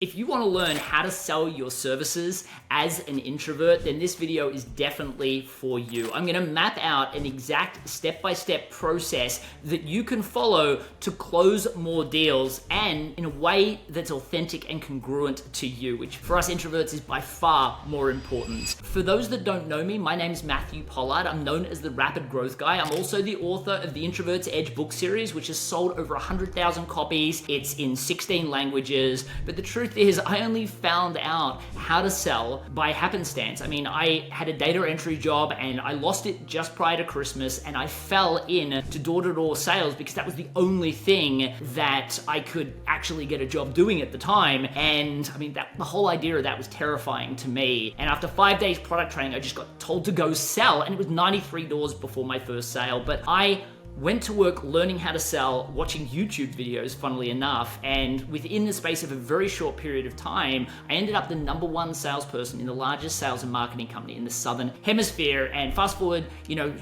If you want to learn how to sell your services as an introvert, then this video is definitely for you. I'm going to map out an exact step-by-step process that you can follow to close more deals and in a way that's authentic and congruent to you, which for us introverts is by far more important. For those that don't know me, my name is Matthew Pollard. I'm known as the Rapid Growth Guy. I'm also the author of the Introvert's Edge book series, which has sold over 100,000 copies. It's in 16 languages, but the truth is I only found out how to sell by happenstance. I mean, I had a data entry job and I lost it just prior to Christmas, and I fell in to door-to-door sales because that was the only thing that I could actually get a job doing at the time. And I mean, the whole idea of that was terrifying to me. And after 5 days product training, I just got told to go sell, and it was 93 doors before my first sale. But I went to work learning how to sell, watching YouTube videos, funnily enough, and within the space of a very short period of time, I ended up the #1 salesperson in the largest sales and marketing company in the Southern Hemisphere. And fast forward,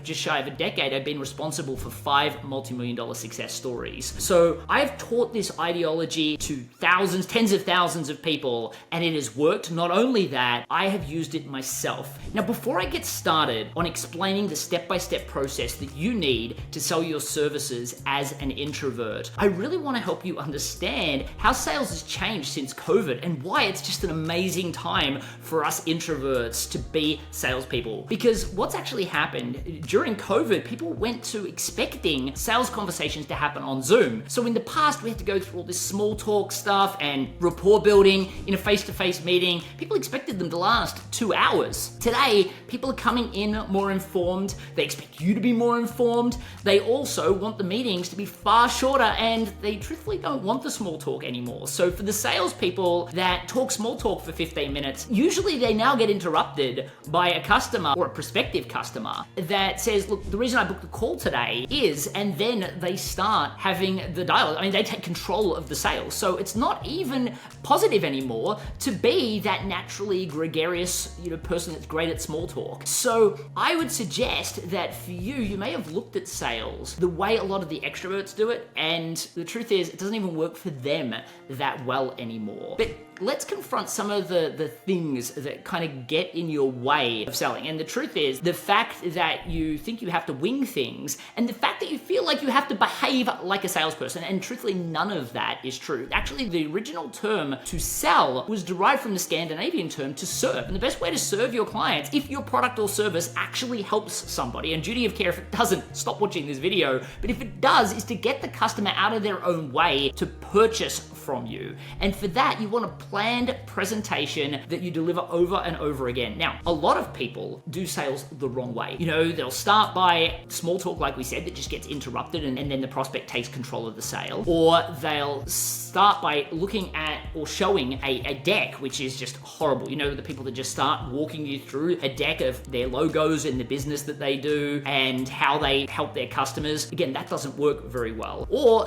just shy of a decade, I've been responsible for 5 multi-million-dollar success stories. So I've taught this ideology to thousands, tens of thousands of people, and it has worked. Not only that, I have used it myself. Now, before I get started on explaining the step-by-step process that you need to sell your services as an introvert, I really want to help you understand how sales has changed since COVID and why it's just an amazing time for us introverts to be salespeople. Because what's actually happened during COVID, people went to expecting sales conversations to happen on Zoom. So in the past, we had to go through all this small talk stuff and rapport building in a face-to-face meeting. People expected them to last 2 hours. Today, people are coming in more informed. They expect you to be more informed. They also want the meetings to be far shorter, and they truthfully don't want the small talk anymore. So for the salespeople that talk small talk for 15 minutes, usually they now get interrupted by a customer or a prospective customer that says, look, the reason I booked the call today is, and then they start having the dialogue. I mean, they take control of the sale. So it's not even positive anymore to be that naturally gregarious, person that's great at small talk. So I would suggest that for you, you may have looked at sales the way a lot of the extroverts do it, and the truth is it doesn't even work for them that well anymore. But let's confront some of the things that kind of get in your way of selling. And the truth is the fact that you think you have to wing things, and the fact that you feel like you have to behave like a salesperson, and truthfully none of that is true. Actually, the original term to sell was derived from the Scandinavian term to serve. And the best way to serve your clients, if your product or service actually helps somebody, and duty of care if it doesn't, stop watching this video, but if it does, is to get the customer out of their own way to purchase from you. And for that, you want a planned presentation that you deliver over and over again. Now, a lot of people do sales the wrong way. They'll start by small talk, like we said, that just gets interrupted, and then the prospect takes control of the sale. Or they'll start by looking at or showing a deck, which is just horrible. The people that just start walking you through a deck of their logos and the business that they do and how they help their customers. Again, that doesn't work very well. Or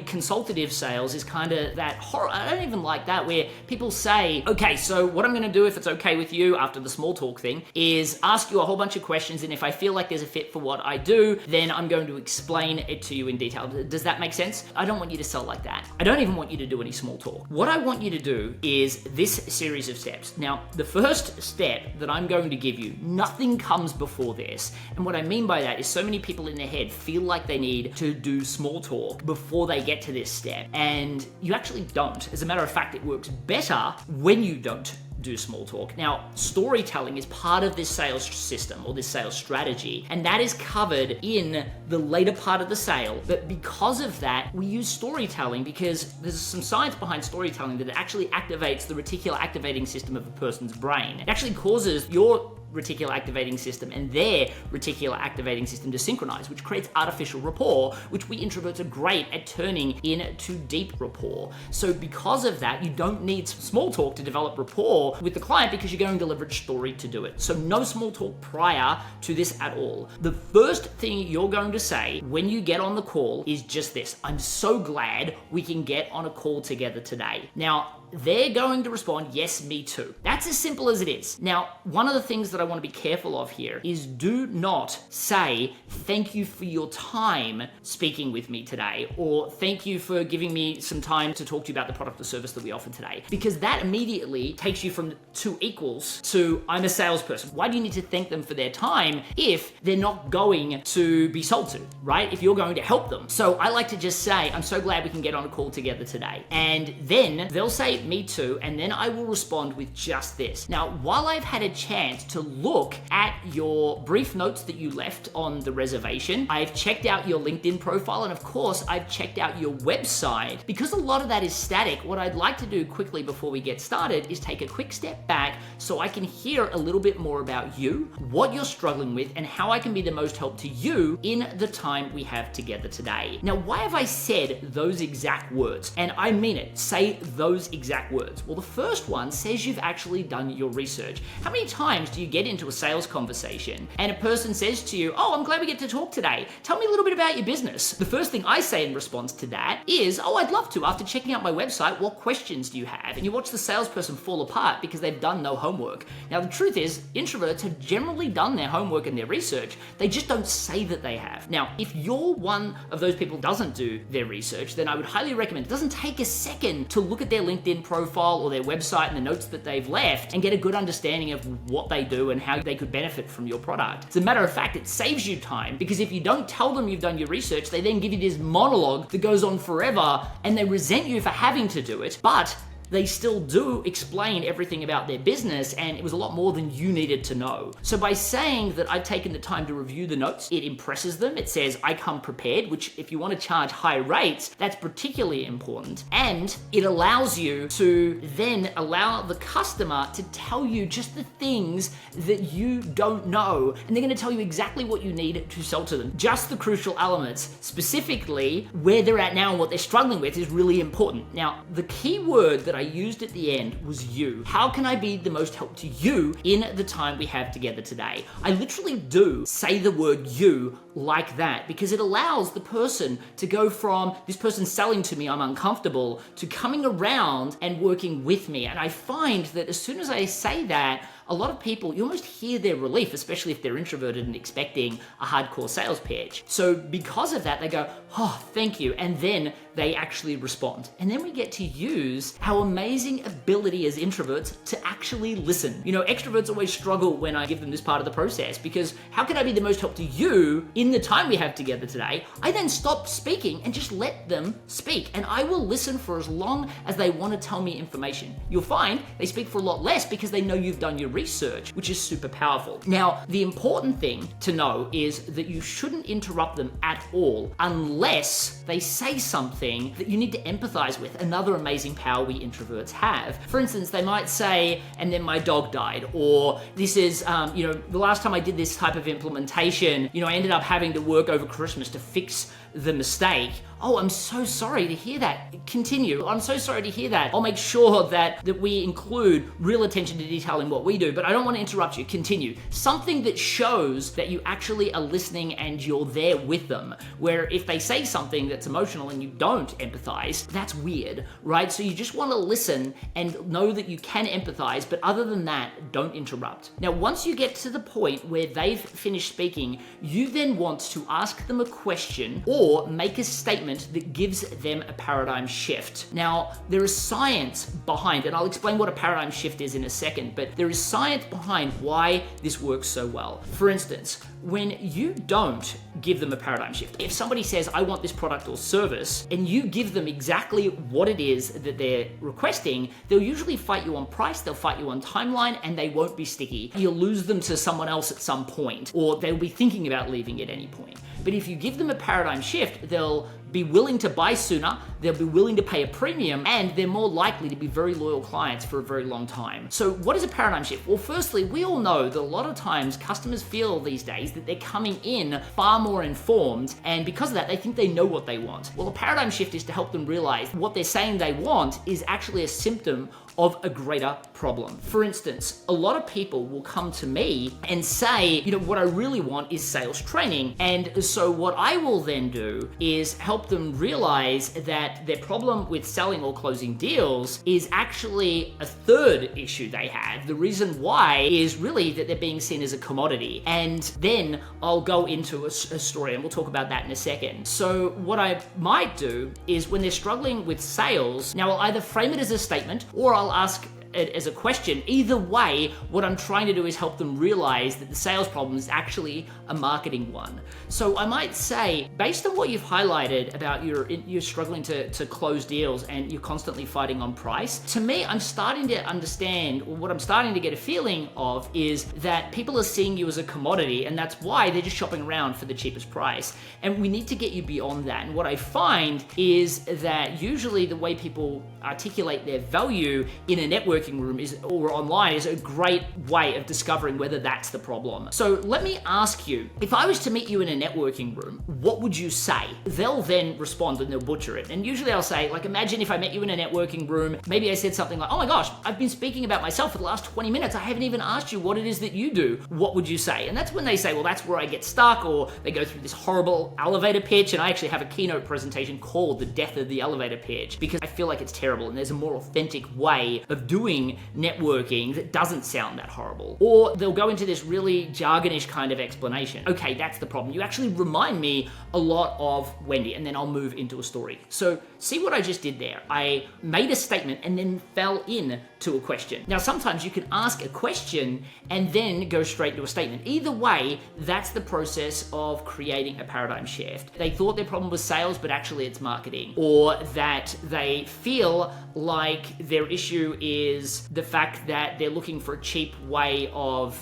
consultative sales is kind of that horror. I don't even like that, where people say, okay, so what I'm going to do, if it's okay with you, after the small talk thing, is ask you a whole bunch of questions, and if I feel like there's a fit for what I do, then I'm going to explain it to you in detail. Does that make sense? I don't want you to sell like that. I don't even want you to do any small talk. What I want you to do is this series of steps. Now, the first step that I'm going to give you, nothing comes before this. And what I mean by that is so many people in their head feel like they need to do small talk before they get to this step. And you actually don't. As a matter of fact, it works better when you don't do small talk. Now, storytelling is part of this sales system or this sales strategy, and that is covered in the later part of the sale. But because of that, we use storytelling because there's some science behind storytelling that it actually activates the reticular activating system of a person's brain. It actually causes your reticular activating system and their reticular activating system to synchronize, which creates artificial rapport, which we introverts are great at turning into deep rapport. So because of that, you don't need small talk to develop rapport with the client because you're going to leverage story to do it. So no small talk prior to this at all. The first thing you're going to say when you get on the call is just this: I'm so glad we can get on a call together today. Now, they're going to respond, yes, me too. That's as simple as it is. Now, one of the things that that I want to be careful of here is do not say, thank you for your time speaking with me today, or thank you for giving me some time to talk to you about the product or service that we offer today. Because that immediately takes you from two equals to I'm a salesperson. Why do you need to thank them for their time if they're not going to be sold to, right? If you're going to help them. So I like to just say, I'm so glad we can get on a call together today. And then they'll say, me too, and then I will respond with just this. Now, while I've had a chance to look at your brief notes that you left on the reservation, I've checked out your LinkedIn profile, and of course, I've checked out your website. Because a lot of that is static, what I'd like to do quickly before we get started is take a quick step back so I can hear a little bit more about you, what you're struggling with, and how I can be the most help to you in the time we have together today. Now, why have I said those exact words? And I mean it, say those exact words. Well, the first one says you've actually done your research. How many times do you get into a sales conversation and a person says to you, oh, I'm glad we get to talk today. Tell me a little bit about your business. The first thing I say in response to that is, oh, I'd love to. After checking out my website, what questions do you have? And you watch the salesperson fall apart because they've done no homework. Now, the truth is, introverts have generally done their homework and their research. They just don't say that they have. Now, if you're one of those people who doesn't do their research, then I would highly recommend it doesn't take a second to look at their LinkedIn profile or their website and the notes that they've left and get a good understanding of what they do and how they could benefit from your product. As a matter of fact, it saves you time because if you don't tell them you've done your research, they then give you this monologue that goes on forever and they resent you for having to do it, but they still do explain everything about their business, and it was a lot more than you needed to know. So by saying that I've taken the time to review the notes, it impresses them. It says I come prepared, which if you want to charge high rates, that's particularly important. And it allows you to then allow the customer to tell you just the things that you don't know, and they're going to tell you exactly what you need to sell to them. Just the crucial elements, specifically where they're at now and what they're struggling with, is really important. Now, the key word that I used at the end was you. How can I be the most help to you in the time we have together today? I literally do say the word you like that because it allows the person to go from this person selling to me, I'm uncomfortable, to coming around and working with me. And I find that as soon as I say that, a lot of people, you almost hear their relief, especially if they're introverted and expecting a hardcore sales pitch. So because of that, they go, oh, thank you. And then they actually respond. And then we get to use our amazing ability as introverts to actually listen. You know, extroverts always struggle when I give them this part of the process because how can I be the most help to you in the time we have together today? I then stop speaking and just let them speak. And I will listen for as long as they want to tell me information. You'll find they speak for a lot less because they know you've done your research, which is super powerful. Now, the important thing to know is that you shouldn't interrupt them at all unless they say something that you need to empathize with, another amazing power we introverts have. For instance, they might say, and then my dog died, or this is, the last time I did this type of implementation, I ended up having to work over Christmas to fix the mistake. Oh, I'm so sorry to hear that. Continue. I'm so sorry to hear that. I'll make sure that we include real attention to detail in what we do, but I don't want to interrupt you. Continue. Something that shows that you actually are listening and you're there with them. Where if they say something that's emotional and you don't empathize, that's weird, right? So you just want to listen and know that you can empathize, but other than that, don't interrupt. Now, once you get to the point where they've finished speaking, you then want to ask them a question or make a statement that gives them a paradigm shift. Now, there is science behind, and I'll explain what a paradigm shift is in a second, but there is science behind why this works so well. For instance, when you don't give them a paradigm shift, if somebody says, I want this product or service, and you give them exactly what it is that they're requesting, they'll usually fight you on price, they'll fight you on timeline, and they won't be sticky. You'll lose them to someone else at some point, or they'll be thinking about leaving at any point. But if you give them a paradigm shift, they'll be willing to buy sooner, they'll be willing to pay a premium, and they're more likely to be very loyal clients for a very long time. So what is a paradigm shift? Well, firstly, we all know that a lot of times customers feel these days that they're coming in far more informed, and because of that, they think they know what they want. Well, a paradigm shift is to help them realize what they're saying they want is actually a symptom of a greater problem. For instance, a lot of people will come to me and say, what I really want is sales training. And so what I will then do is help help them realize that their problem with selling or closing deals is actually a third issue they have. The reason why is really that they're being seen as a commodity. And then I'll go into a story, and we'll talk about that in a second. So what I might do is when they're struggling with sales, now I'll either frame it as a statement or I'll ask it as a question. Either way, what I'm trying to do is help them realize that the sales problem is actually a marketing one. So I might say, based on what you've highlighted about you're struggling to close deals and you're constantly fighting on price, to me, I'm starting to understand, or what I'm starting to get a feeling of is that people are seeing you as a commodity, and that's why they're just shopping around for the cheapest price. And we need to get you beyond that. And what I find is that usually the way people articulate their value in a networking room or online is a great way of discovering whether that's the problem. So let me ask you, if I was to meet you in a networking room, what would you say? They'll then respond and they'll butcher it. And usually I'll say, like, imagine if I met you in a networking room, maybe I said something like, oh my gosh, I've been speaking about myself for the last 20 minutes. I haven't even asked you what it is that you do. What would you say? And that's when they say, well, that's where I get stuck, or they go through this horrible elevator pitch. And I actually have a keynote presentation called The Death of the Elevator Pitch, because I feel like it's terrible and there's a more authentic way of doing networking that doesn't sound that horrible. Or they'll go into this really jargonish kind of explanation. Okay, that's the problem. You actually remind me a lot of Wendy, and then I'll move into a story. So see what I just did there? I made a statement and then fell in to a question. Now, sometimes you can ask a question and then go straight to a statement. Either way, that's the process of creating a paradigm shift. They thought their problem was sales, but actually it's marketing. Or that they feel like their issue is the fact that they're looking for a cheap way of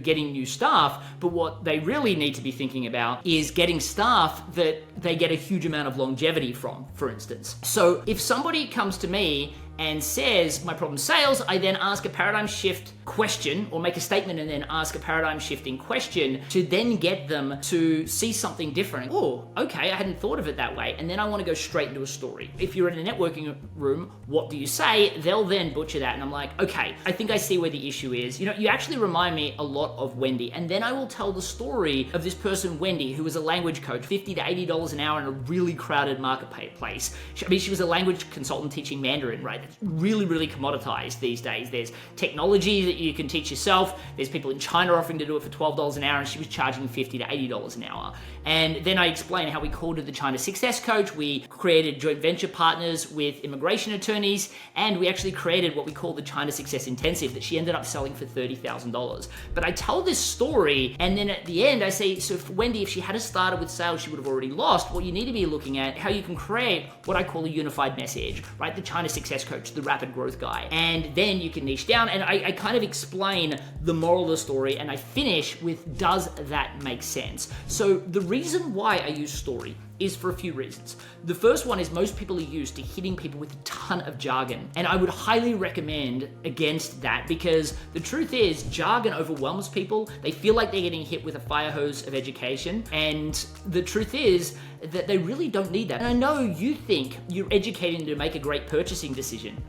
getting new staff, but what they really need to be thinking about is getting staff that they get a huge amount of longevity from, for instance. So if somebody comes to me and says, my problem's sales, I then ask a paradigm shift question, or make a statement and then ask a paradigm shifting question to then get them to see something different. Oh, okay, I hadn't thought of it that way. And then I want to go straight into a story. If you're in a networking room, what do you say? They'll then butcher that. And I'm like, okay, I think I see where the issue is. You actually remind me a lot of Wendy. And then I will tell the story of this person, Wendy, who was a language coach, $50 to $80 an hour in a really crowded marketplace. She was a language consultant teaching Mandarin, right? It's really, really commoditized these days. There's technology that you can teach yourself. There's people in China offering to do it for $12 an hour, and she was charging $50 to $80 an hour. And then I explained how we called her the China Success Coach. We created joint venture partners with immigration attorneys, and we actually created what we call the China Success Intensive that she ended up selling for $30,000. But I tell this story, and then at the end I say, so for Wendy, if she had started with sales, she would have already lost. What you need to be looking at how you can create what I call a unified message, right? The China Success Coach, the rapid growth guy. And then you can niche down, and I kind of explain the moral of the story, and I finish with, does that make sense? So the reason why I use story is for a few reasons. The first one is most people are used to hitting people with a ton of jargon, and I would highly recommend against that, because the truth is jargon overwhelms people. They feel like they're getting hit with a fire hose of education, and the truth is that they really don't need that. And I know you think you're educating them to make a great purchasing decision.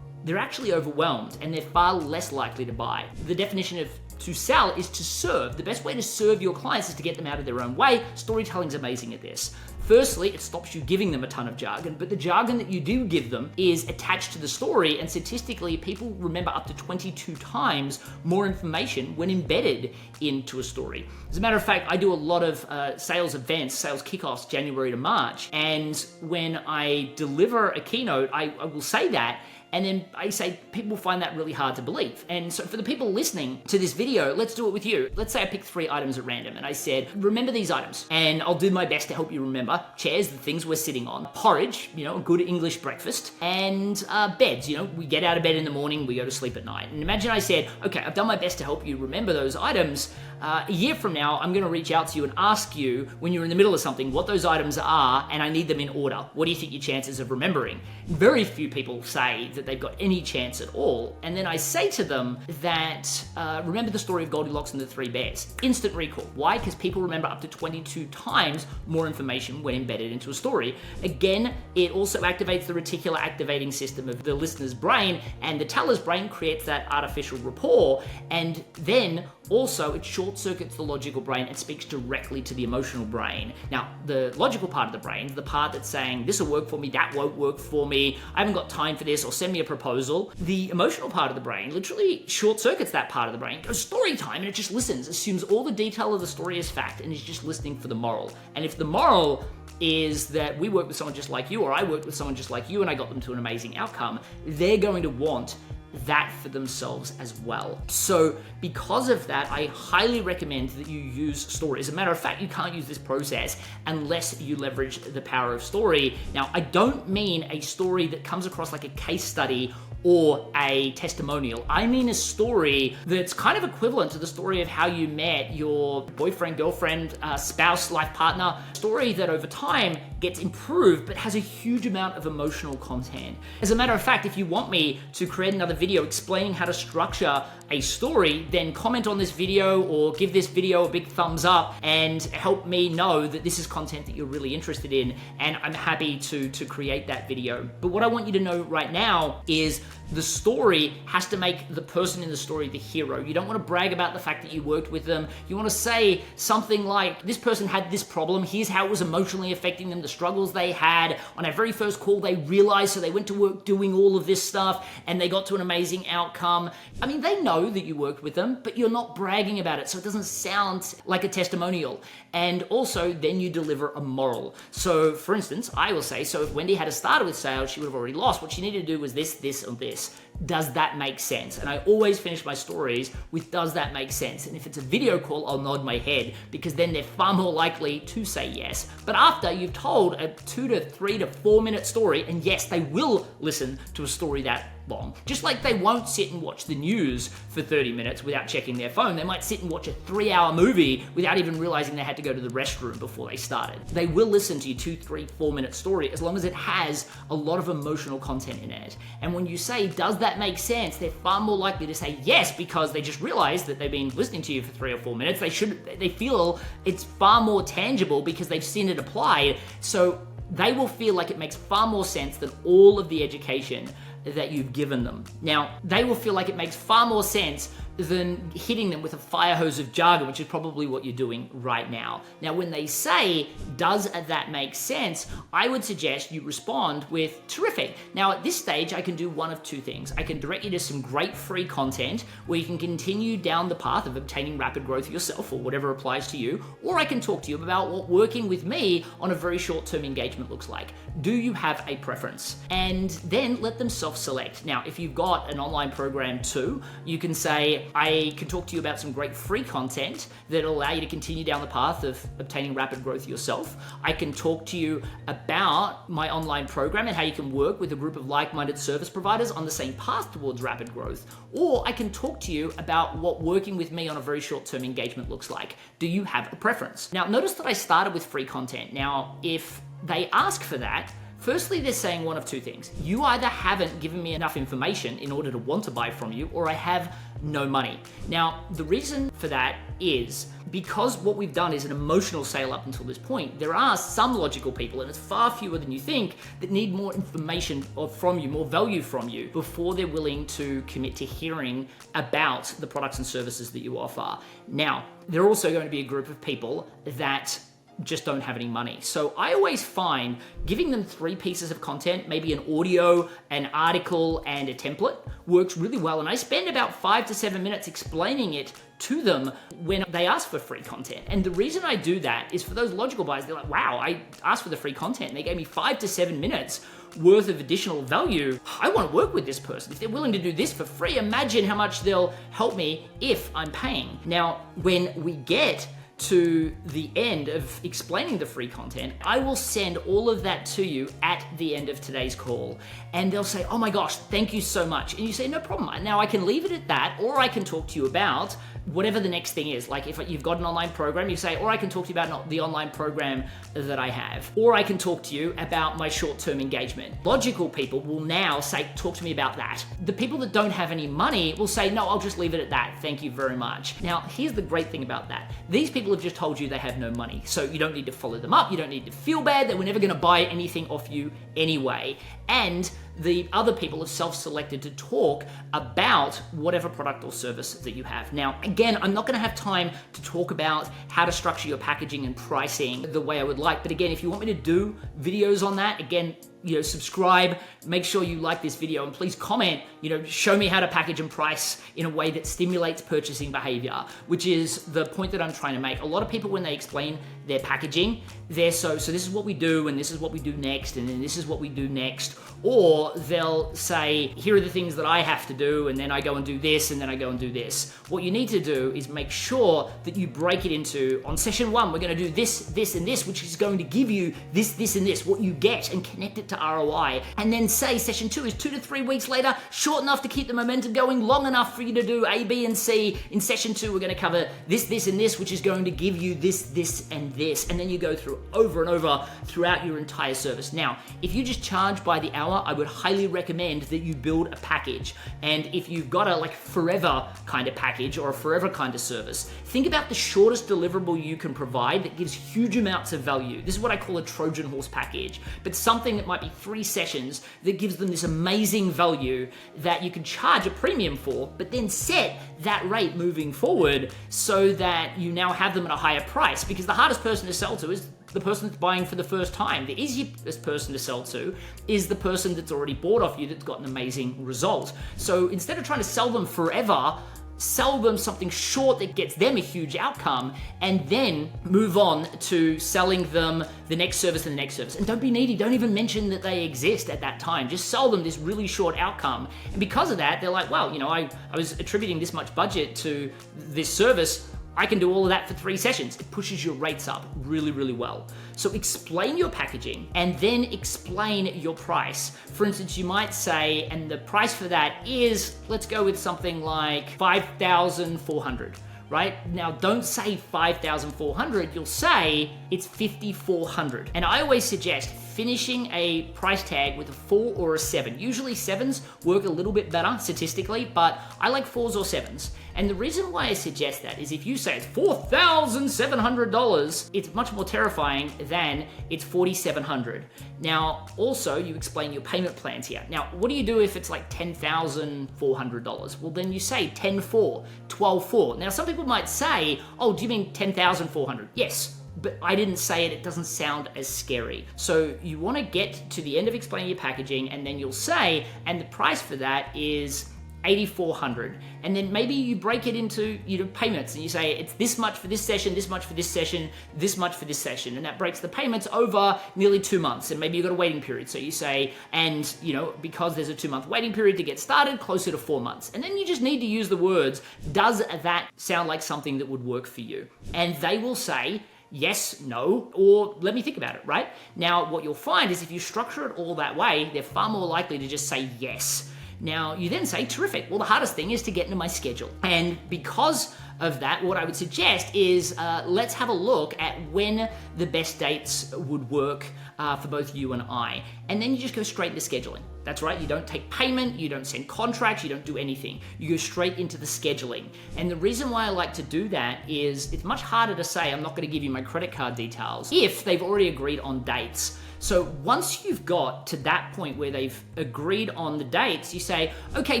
They're actually overwhelmed, and they're far less likely to buy. The definition of to sell is to serve. The best way to serve your clients is to get them out of their own way. Storytelling's amazing at this. Firstly, it stops you giving them a ton of jargon, but the jargon that you do give them is attached to the story, and statistically, people remember up to 22 times more information when embedded into a story. As a matter of fact, I do a lot of sales events, sales kickoffs, January to March, and when I deliver a keynote, I will say that, and then I say people find that really hard to believe. And so for the people listening to this video, let's do it with you. Let's say I picked 3 items at random and I said, remember these items, and I'll do my best to help you remember. Chairs, the things we're sitting on, porridge, a good English breakfast, and beds, we get out of bed in the morning, we go to sleep at night. And imagine I said, okay, I've done my best to help you remember those items. A year from now, I'm gonna reach out to you and ask you, when you're in the middle of something, what those items are, and I need them in order. What do you think your chances of remembering? Very few people say that they've got any chance at all. And then I say to them that, remember the story of Goldilocks and the 3 bears. Instant recall. Why? Because people remember up to 22 times more information when embedded into a story. Again, it also activates the reticular activating system of the listener's brain, and the teller's brain creates that artificial rapport. And then Also, it short circuits the logical brain and speaks directly to the emotional brain. Now, the logical part of the brain, the part that's saying, this will work for me, that won't work for me, I haven't got time for this, or send me a proposal. The emotional part of the brain literally short circuits that part of the brain, goes story time, and it just listens, assumes all the detail of the story is fact, and is just listening for the moral. And if the moral is that we worked with someone just like you, or I worked with someone just like you and I got them to an amazing outcome, they're going to want that for themselves as well. So because of that, I highly recommend that you use story. As a matter of fact, you can't use this process unless you leverage the power of story. Now, I don't mean a story that comes across like a case study or a testimonial. I mean a story that's kind of equivalent to the story of how you met your boyfriend, girlfriend, spouse, life partner. Story that over time gets improved but has a huge amount of emotional content. As a matter of fact, if you want me to create another video explaining how to structure a story, then comment on this video or give this video a big thumbs up and help me know that this is content that you're really interested in, and I'm happy to create that video. But what I want you to know right now is the story has to make the person in the story the hero. You don't want to brag about the fact that you worked with them. You want to say something like, this person had this problem, here's how it was emotionally affecting them, the struggles they had. On our very first call, they realized, so they went to work doing all of this stuff, and they got to an amazing outcome. I mean, they know that you worked with them, but you're not bragging about it, so it doesn't sound like a testimonial. And also, then you deliver a moral. So, for instance, I will say, so if Wendy had started with sales, she would have already lost. What she needed to do was this, this, or this. Does that make sense? And I always finish my stories with, does that make sense? And if it's a video call, I'll nod my head, because then they're far more likely to say yes. But after you've told a 2 to 3 to 4 minute story, and yes, they will listen to a story that long. Just like they won't sit and watch the news for 30 minutes without checking their phone. They might sit and watch a 3-hour movie without even realizing they had to go to the restroom before they started. They will listen to your 2, 3, 4 minute story as long as it has a lot of emotional content in it. And when you say, does that make sense? They're far more likely to say yes, because they just realized that they've been listening to you for 3 or 4 minutes. They feel it's far more tangible because they've seen it applied. So they will feel like it makes far more sense than all of the education that you've given them. Now, they will feel like it makes far more sense than hitting them with a fire hose of jargon, which is probably what you're doing right now. Now, when they say, does that make sense? I would suggest you respond with, terrific. Now, at this stage, I can do one of two things. I can direct you to some great free content where you can continue down the path of obtaining rapid growth yourself, or whatever applies to you, or I can talk to you about what working with me on a very short-term engagement looks like. Do you have a preference? And then let them self-select. Now, if you've got an online program too, you can say, I can talk to you about some great free content that'll allow you to continue down the path of obtaining rapid growth yourself. I can talk to you about my online program and how you can work with a group of like-minded service providers on the same path towards rapid growth. Or I can talk to you about what working with me on a very short-term engagement looks like. Do you have a preference? Now, notice that I started with free content. Now, if they ask for that, firstly, they're saying one of two things. You either haven't given me enough information in order to want to buy from you, or I have no money. Now, the reason for that is because what we've done is an emotional sale up until this point. There are some logical people, and it's far fewer than you think, that need more information from you, more value from you, before they're willing to commit to hearing about the products and services that you offer. Now, there are also going to be a group of people that just don't have any money. So I always find giving them 3 pieces of content, maybe an audio, an article, and a template, works really well. And I spend about 5 to 7 minutes explaining it to them when they ask for free content. And the reason I do that is for those logical buyers, they're like, wow, I asked for the free content and they gave me 5 to 7 minutes worth of additional value. I want to work with this person. If they're willing to do this for free, imagine how much they'll help me if I'm paying. Now, when we get to the end of explaining the free content, I will send all of that to you at the end of today's call. And they'll say, oh my gosh, thank you so much. And you say, no problem. Now I can leave it at that, or I can talk to you about whatever the next thing is. Like if you've got an online program, you say, or I can talk to you about the online program that I have, or I can talk to you about my short-term engagement. Logical people will now say, talk to me about that. The people that don't have any money will say, no, I'll just leave it at that. Thank you very much. Now, here's the great thing about that. These people have just told you they have no money. So you don't need to follow them up. You don't need to feel bad. They were never going to buy anything off you anyway. And the other people have self-selected to talk about whatever product or service that you have. Now, again, I'm not gonna have time to talk about how to structure your packaging and pricing the way I would like, but again, if you want me to do videos on that, again, subscribe, make sure you like this video, and please comment, show me how to package and price in a way that stimulates purchasing behavior, which is the point that I'm trying to make. A lot of people, when they explain their packaging, they're so this is what we do, and this is what we do next, and then this is what we do next, or they'll say, here are the things that I have to do, and then I go and do this, and then I go and do this. What you need to do is make sure that you break it into, on session 1, we're gonna do this, this, and this, which is going to give you this, this, and this, what you get, and connect it to ROI. And then say session 2 is 2 to 3 weeks later, short enough to keep the momentum going, long enough for you to do A, B, and C. In session 2, we're gonna cover this, this, and this, which is going to give you this, this, and this. And then you go through over and over throughout your entire service. Now, if you just charge by the hour, I would highly recommend that you build a package. And if you've got a forever kind of package or a forever kind of service, think about the shortest deliverable you can provide that gives huge amounts of value. This is what I call a Trojan horse package, but something that might be 3 sessions that gives them this amazing value that you can charge a premium for, but then set that rate moving forward so that you now have them at a higher price, because the hardest person to sell to is the person that's buying for the first time. The easiest person to sell to is the person that's already bought off you, that's got an amazing result. So instead of trying to sell them forever, sell them something short that gets them a huge outcome, and then move on to selling them the next service and the next service. And don't be needy, don't even mention that they exist at that time. Just sell them this really short outcome. And because of that, they're like, well, I was attributing this much budget to this service, I can do all of that for 3 sessions. It pushes your rates up really, really well. So explain your packaging and then explain your price. For instance, you might say, and the price for that is, let's go with something like $5,400. Right? Now, don't say 5,400, you'll say it's 5,400. And I always suggest finishing a price tag with a 4 or a 7. Usually 7s work a little bit better statistically, but I like 4s or 7s. And the reason why I suggest that is if you say it's $4,700, it's much more terrifying than it's $4,700. Now, also, you explain your payment plans here. Now, what do you do if it's like $10,400? Well, then you say 10-4, 12-4. Now, some people might say, oh, do you mean 10,400? Yes. But I didn't say it, it doesn't sound as scary. So you want to get to the end of explaining your packaging, and then you'll say, and the price for that is $8,400. And then maybe you break it into payments, and you say it's this much for this session, this much for this session, this much for this session, and that breaks the payments over nearly 2 months. And maybe you've got a waiting period, so you say, and because there's a 2-month waiting period to get started, closer to 4 months. And then you just need to use the words, does that sound like something that would work for you? And they will say yes, no, or let me think about it, right? Now, what you'll find is if you structure it all that way, they're far more likely to just say yes. Now, you then say, terrific. Well, the hardest thing is to get into my schedule. And because of that, what I would suggest is let's have a look at when the best dates would work for both you and I. And then you just go straight into scheduling. That's right, you don't take payment, you don't send contracts, you don't do anything. You go straight into the scheduling. And the reason why I like to do that is it's much harder to say, I'm not gonna give you my credit card details, if they've already agreed on dates. So once you've got to that point where they've agreed on the dates, you say, okay,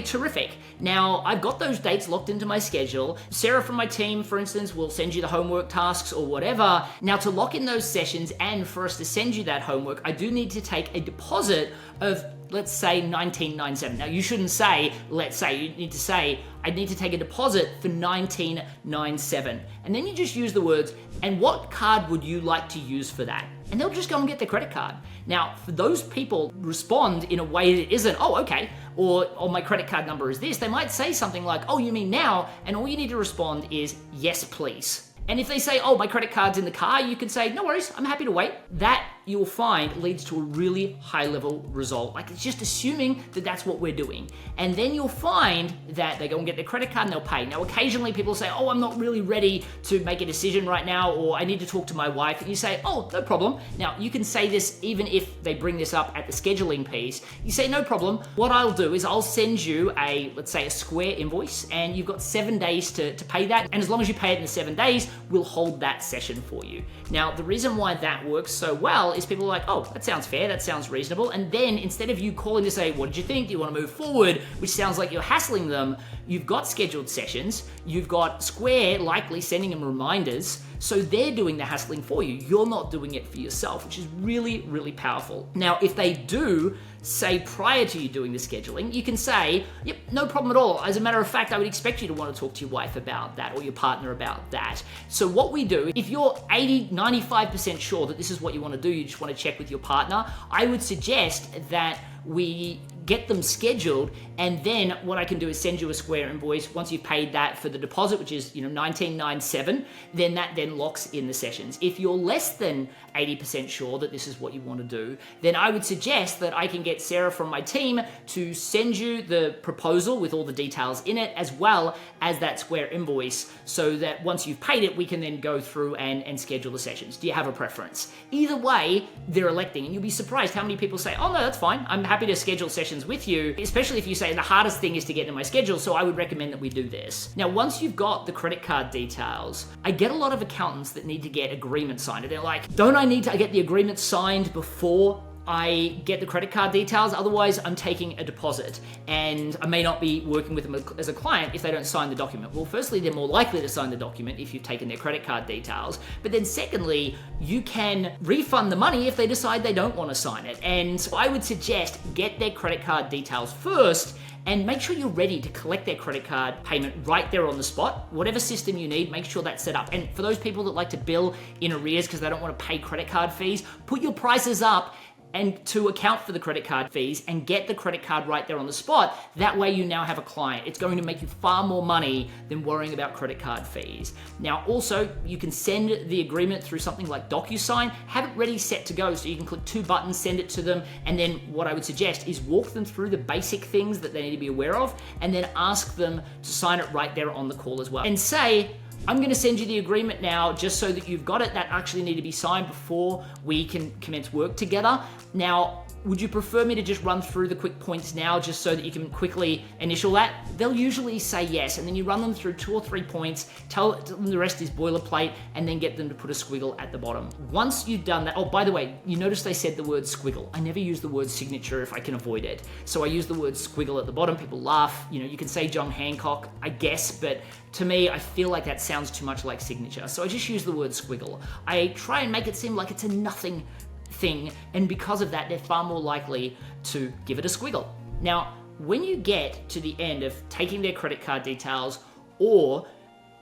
terrific. Now I've got those dates locked into my schedule. Sarah from my team, for instance, will send you the homework tasks or whatever. Now to lock in those sessions and for us to send you that homework, I do need to take a deposit of, let's say, $19.97. Now you shouldn't say, let's say, you need to say, I need to take a deposit for $19.97. And then you just use the words, and what card would you like to use for that? And they'll just go and get their credit card. Now, for those people respond in a way that isn't, oh, okay, or my credit card number is this, they might say something like, oh, you mean now? And all you need to respond is, yes, please. And if they say, oh, my credit card's in the car, you can say, no worries, I'm happy to wait. That, you'll find, leads to a really high-level result. Like, it's just assuming that that's what we're doing. And then you'll find that they go and get their credit card and they'll pay. Now, occasionally people say, oh, I'm not really ready to make a decision right now, or I need to talk to my wife. And you say, oh, no problem. Now, you can say this even if they bring this up at the scheduling piece. You say, no problem. What I'll do is I'll send you let's say a Square invoice, and you've got 7 days to pay that. And as long as you pay it in the 7 days, we'll hold that session for you. Now, the reason why that works so well is people are like, oh, that sounds fair, that sounds reasonable. And then instead of you calling to say, what did you think? Do you want to move forward? Which sounds like you're hassling them. You've got scheduled sessions. You've got Square likely sending them reminders. So they're doing the hassling for you. You're not doing it for yourself, which is really, really powerful. Now, if they do say prior to you doing the scheduling, you can say, yep, no problem at all. As a matter of fact, I would expect you to want to talk to your wife about that or your partner about that. So what we do, if you're 80, 95% sure that this is what you want to do, you just want to check with your partner, I would suggest that we get them scheduled, and then what I can do is send you a Square invoice once you've paid that for the deposit, which is $19.97, then that then locks in the sessions. If you're less than 80% sure that this is what you want to do, then I would suggest that I can get Sarah from my team to send you the proposal with all the details in it, as well as that Square invoice, so that once you've paid it, we can then go through and schedule the sessions. Do you have a preference? Either way, they're electing, and you'll be surprised how many people say, oh no, that's fine, I'm happy to schedule sessions with you, especially if you say the hardest thing is to get in my schedule, so I would recommend that we do this. Now, once you've got the credit card details, I get a lot of accountants that need to get agreements signed, and they're like, don't I need to get the agreement signed before I get the credit card details? Otherwise, I'm taking a deposit, and I may not be working with them as a client if they don't sign the document. Well, firstly, they're more likely to sign the document if you've taken their credit card details, but then secondly, you can refund the money if they decide they don't want to sign it. And so I would suggest get their credit card details first, and make sure you're ready to collect their credit card payment right there on the spot. Whatever system you need, make sure that's set up. And for those people that like to bill in arrears because they don't want to pay credit card fees, put your prices up and to account for the credit card fees and get the credit card right there on the spot. That way you now have a client. It's going to make you far more money than worrying about credit card fees. Now also, you can send the agreement through something like DocuSign, have it ready set to go, so you can click 2 buttons, send it to them, and then what I would suggest is walk them through the basic things that they need to be aware of, and then ask them to sign it right there on the call as well. And say, I'm going to send you the agreement now just so that you've got it. That actually need to be signed before we can commence work together. Now, would you prefer me to just run through the quick points now just so that you can quickly initial that? They'll usually say yes, and then you run them through 2 or 3 points, tell them the rest is boilerplate, and then get them to put a squiggle at the bottom. Once you've done that, oh, by the way, you notice they said the word squiggle. I never use the word signature if I can avoid it. So I use the word squiggle at the bottom. People laugh. You can say John Hancock, I guess, but to me, I feel like that sounds too much like signature. So I just use the word squiggle. I try and make it seem like it's a nothing thing, and because of that, they're far more likely to give it a squiggle. Now, when you get to the end of taking their credit card details or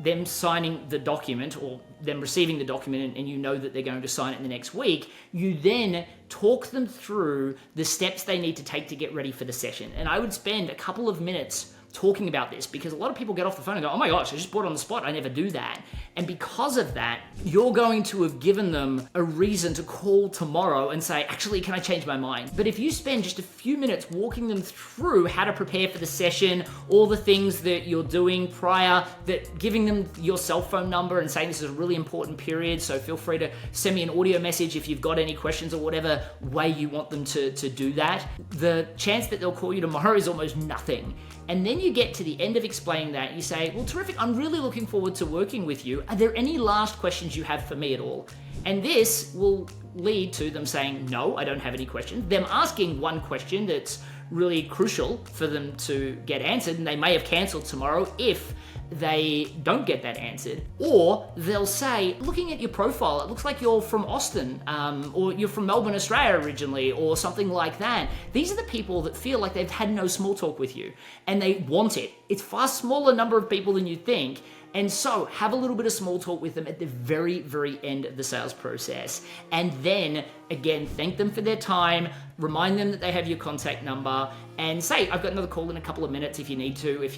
them signing the document or them receiving the document and you know that they're going to sign it in the next week, you then talk them through the steps they need to take to get ready for the session. And I would spend a couple of minutes talking about this because a lot of people get off the phone and go, oh my gosh, I just bought on the spot, I never do that. And because of that, you're going to have given them a reason to call tomorrow and say, actually, can I change my mind? But if you spend just a few minutes walking them through how to prepare for the session, all the things that you're doing prior, that giving them your cell phone number and saying this is a really important period, so feel free to send me an audio message if you've got any questions or whatever way you want them to do that, the chance that they'll call you tomorrow is almost nothing. And then you get to the end of explaining that, you say, well, terrific, I'm really looking forward to working with you. Are there any last questions you have for me at all? And this will lead to them saying, no, I don't have any questions. Them asking one question that's really crucial for them to get answered, and they may have canceled tomorrow if they don't get that answered. Or they'll say, looking at your profile, it looks like you're from Austin, or you're from Melbourne, Australia originally, or something like that. These are the people that feel like they've had no small talk with you, and they want it. It's far smaller number of people than you think. And so have a little bit of small talk with them at the very, very end of the sales process. And then, again, thank them for their time, remind them that they have your contact number, and say, I've got another call in a couple of minutes if you need to, if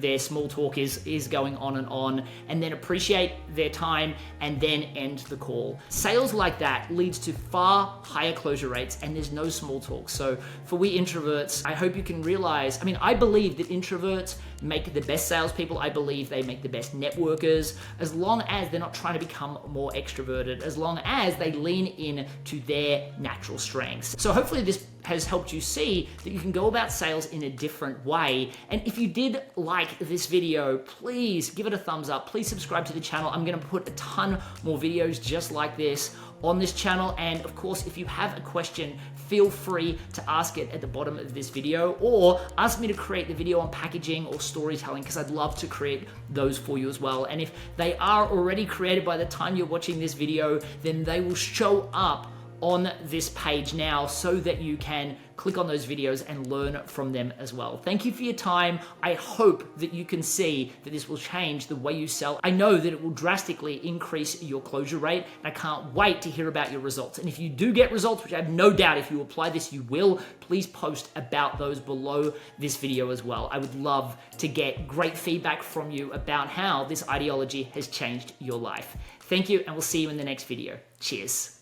their small talk is going on, and then appreciate their time and then end the call. Sales like that leads to far higher closure rates, and there's no small talk. So for we introverts, I hope you can realize, I believe that introverts make the best salespeople. I believe they make the best networkers, as long as they're not trying to become more extroverted, as long as they lean in to their natural strengths. So hopefully this has helped you see that you can go about sales in a different way. And if you did like this video, please give it a thumbs up. Please subscribe to the channel. I'm going to put a ton more videos just like this on this channel. And of course, if you have a question, feel free to ask it at the bottom of this video, or ask me to create the video on packaging or storytelling, because I'd love to create those for you as well. And if they are already created by the time you're watching this video, then they will show up on this page now so that you can click on those videos and learn from them as well. Thank you for your time. I hope that you can see that this will change the way you sell. I know that it will drastically increase your closure rate, and I can't wait to hear about your results. And if you do get results, which I have no doubt if you apply this, you will, please post about those below this video as well. I would love to get great feedback from you about how this ideology has changed your life. Thank you, and we'll see you in the next video. Cheers.